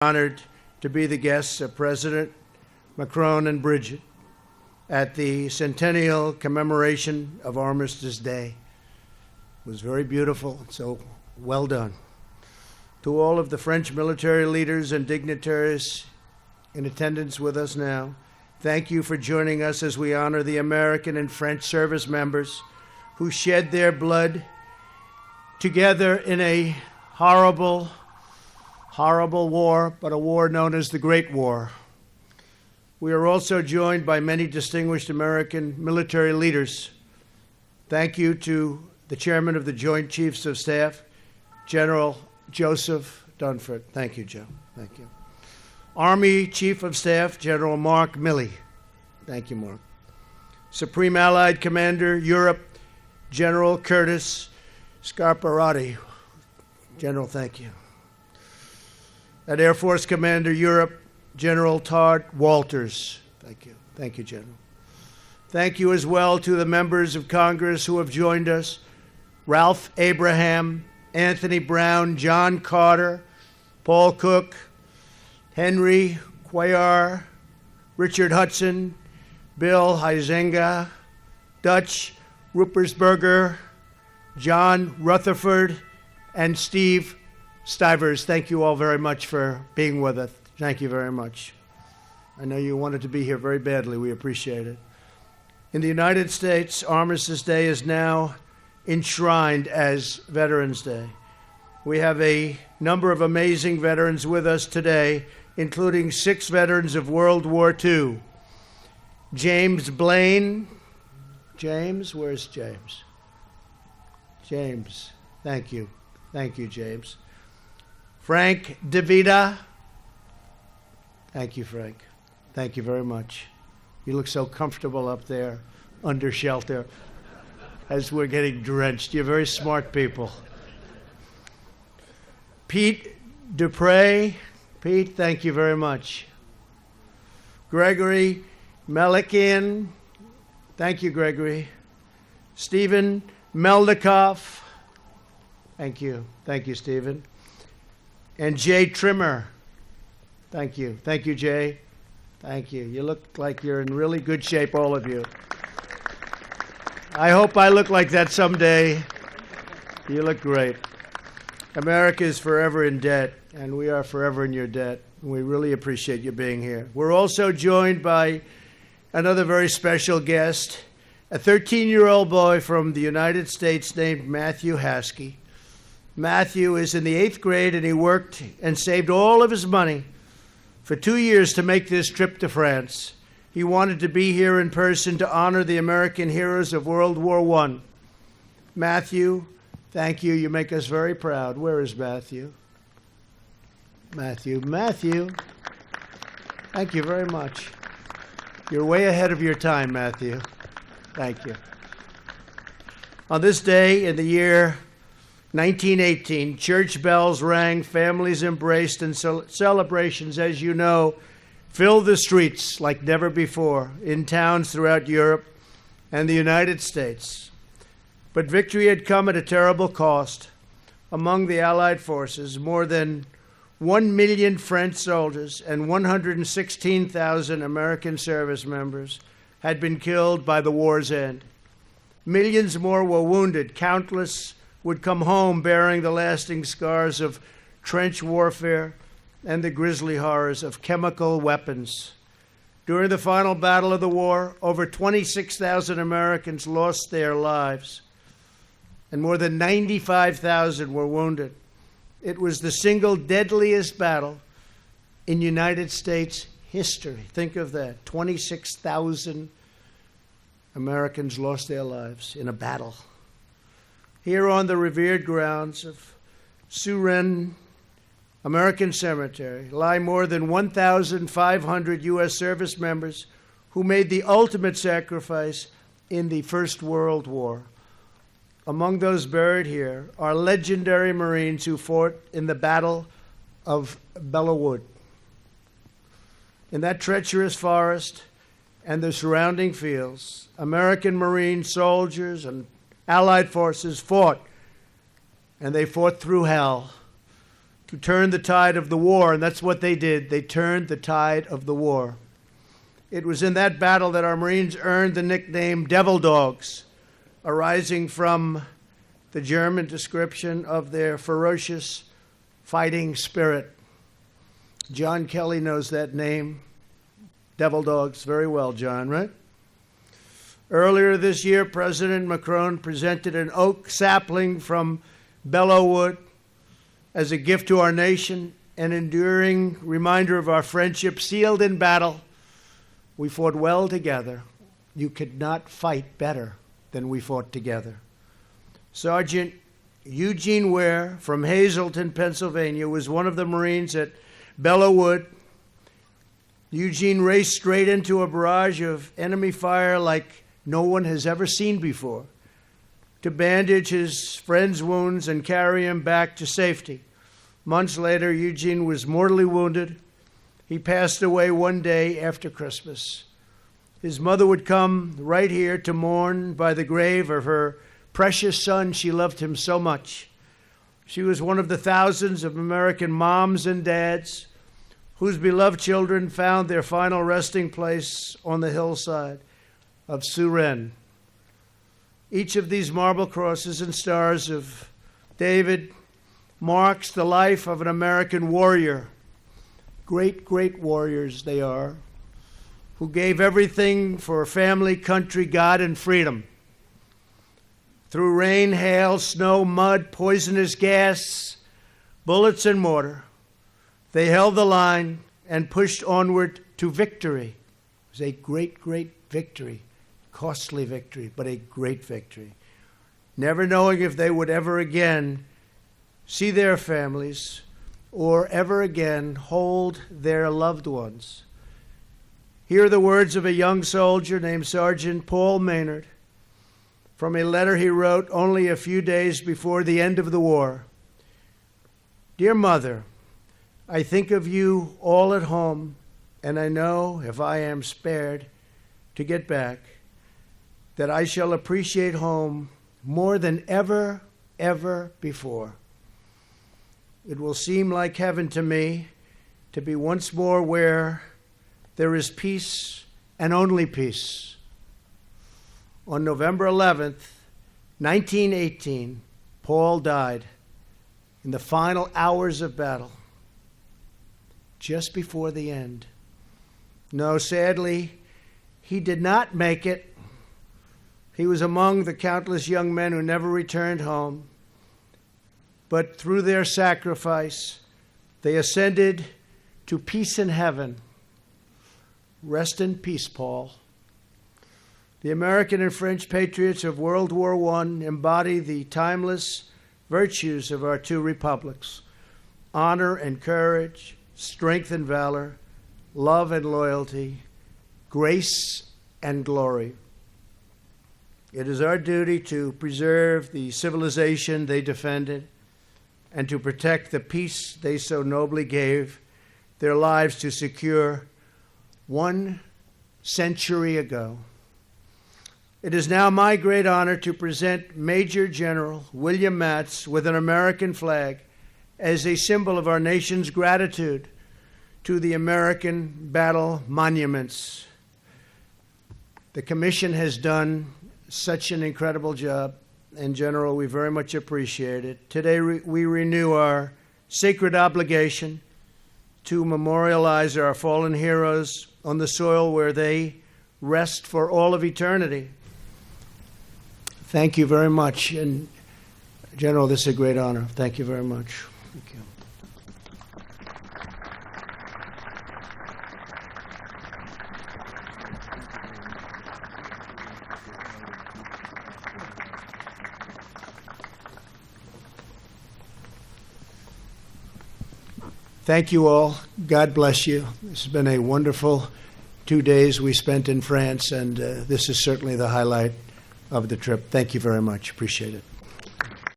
honored to be the guests of President Macron and Bridget at the centennial commemoration of Armistice Day. It was very beautiful, so well done. To all of the French military leaders and dignitaries in attendance with us now, thank you for joining us as we honor the American and French service members who shed their blood together in a horrible war, but a war known as the Great War. We are also joined by many distinguished American military leaders. Thank you to the Chairman of the Joint Chiefs of Staff, General Joseph Dunford. Thank you, Joe. Thank you. Army Chief of Staff, General Mark Milley. Thank you, Mark. Supreme Allied Commander, Europe, General Curtis Scarparotti. General, thank you. And Air Force Commander, Europe, General Todd Walters. Thank you. Thank you, General. Thank you as well to the members of Congress who have joined us: Ralph Abraham, Anthony Brown, John Carter, Paul Cook, Henry Cuellar, Richard Hudson, Bill Huizenga, Dutch Ruppersberger, John Rutherford, and Steve Stivers. Thank you all very much for being with us. Thank you very much. I know you wanted to be here very badly. We appreciate it. In the United States, Armistice Day is now enshrined as Veterans Day. We have a number of amazing veterans with us today, including 6 veterans of World War II. James Blaine. James, where's James? James, thank you. Thank you, James. Frank DeVita. Thank you, Frank. Thank you very much. You look so comfortable up there under shelter as we're getting drenched. You're very smart people. Pete Dupre. Pete, thank you very much. Gregory Melikian. Thank you, Gregory. Stephen Meldikoff. Thank you. Thank you, Stephen. And Jay Trimmer. Thank you. Thank you, Jay. Thank you. You look like you're in really good shape, all of you. I hope I look like that someday. You look great. America is forever in debt, and we are forever in your debt. We really appreciate you being here. We're also joined by another very special guest, a 13-year-old boy from the United States named Matthew Haskey. Matthew is in the 8th grade, and he worked and saved all of his money for 2 years to make this trip to France. He wanted to be here in person to honor the American heroes of World War I. Matthew, thank you. You make us very proud. Where is Matthew? Matthew. Thank you very much. You're way ahead of your time, Matthew. Thank you. On this day in the year 1918, church bells rang, families embraced, and celebrations, as you know, filled the streets like never before in towns throughout Europe and the United States. But victory had come at a terrible cost. Among the Allied forces, more than 1 million French soldiers and 116,000 American service members had been killed by the war's end. Millions more were wounded. Countless would come home bearing the lasting scars of trench warfare and the grisly horrors of chemical weapons. During the final battle of the war, over 26,000 Americans lost their lives, and more than 95,000 were wounded. It was the single deadliest battle in United States history. Think of that. 26,000 Americans lost their lives in a battle. Here on the revered grounds of Suresnes American Cemetery lie more than 1,500 U.S. service members who made the ultimate sacrifice in the First World War. Among those buried here are legendary Marines who fought in the Battle of Belleau Wood. In that treacherous forest and the surrounding fields, American Marine soldiers and Allied forces fought, and they fought through hell to turn the tide of the war, and that's what they did. They turned the tide of the war. It was in that battle that our Marines earned the nickname Devil Dogs, arising from the German description of their ferocious fighting spirit. John Kelly knows that name, Devil Dogs, very well, John, right? Earlier this year, President Macron presented an oak sapling from Belleauwood as a gift to our nation, an enduring reminder of our friendship sealed in battle. We fought well together. You could not fight better than we fought together. Sergeant Eugene Ware from Hazleton, Pennsylvania, was one of the Marines at Belleauwood. Eugene raced straight into a barrage of enemy fire like no one has ever seen before, to bandage his friend's wounds and carry him back to safety. Months later, Eugene was mortally wounded. He passed away one day after Christmas. His mother would come right here to mourn by the grave of her precious son. She loved him so much. She was one of the thousands of American moms and dads whose beloved children found their final resting place on the hillside of Suresnes. Each of these marble crosses and stars of David marks the life of an American warrior. Great, great warriors they are, who gave everything for family, country, God, and freedom. Through rain, hail, snow, mud, poisonous gas, bullets, and mortar, they held the line and pushed onward to victory. It was a great, great victory. Costly victory, but a great victory. Never knowing if they would ever again see their families or ever again hold their loved ones. Here are the words of a young soldier named Sergeant Paul Maynard from a letter he wrote only a few days before the end of the war. Dear Mother, I think of you all at home, and I know if I am spared to get back, that I shall appreciate home more than ever, ever before. It will seem like heaven to me to be once more where there is peace and only peace. On November 11th, 1918, Paul died in the final hours of battle, just before the end. No, sadly, he did not make it. He was among the countless young men who never returned home, but through their sacrifice, they ascended to peace in heaven. Rest in peace, Paul. The American and French patriots of World War I embody the timeless virtues of our two republics: honor and courage, strength and valor, love and loyalty, grace and glory. It is our duty to preserve the civilization they defended and to protect the peace they so nobly gave their lives to secure 1 century ago. It is now my great honor to present Major General William Matz with an American flag as a symbol of our nation's gratitude to the American battle monuments. The Commission has done such an incredible job, and General, we very much appreciate it. Today we renew our sacred obligation to memorialize our fallen heroes on the soil where they rest for all of eternity. Thank you very much, and General, this is a great honor. Thank you very much. Thank you. Thank you all. God bless you. This has been a wonderful 2 days we spent in France, and this is certainly the highlight of the trip. Thank you very much. Appreciate it.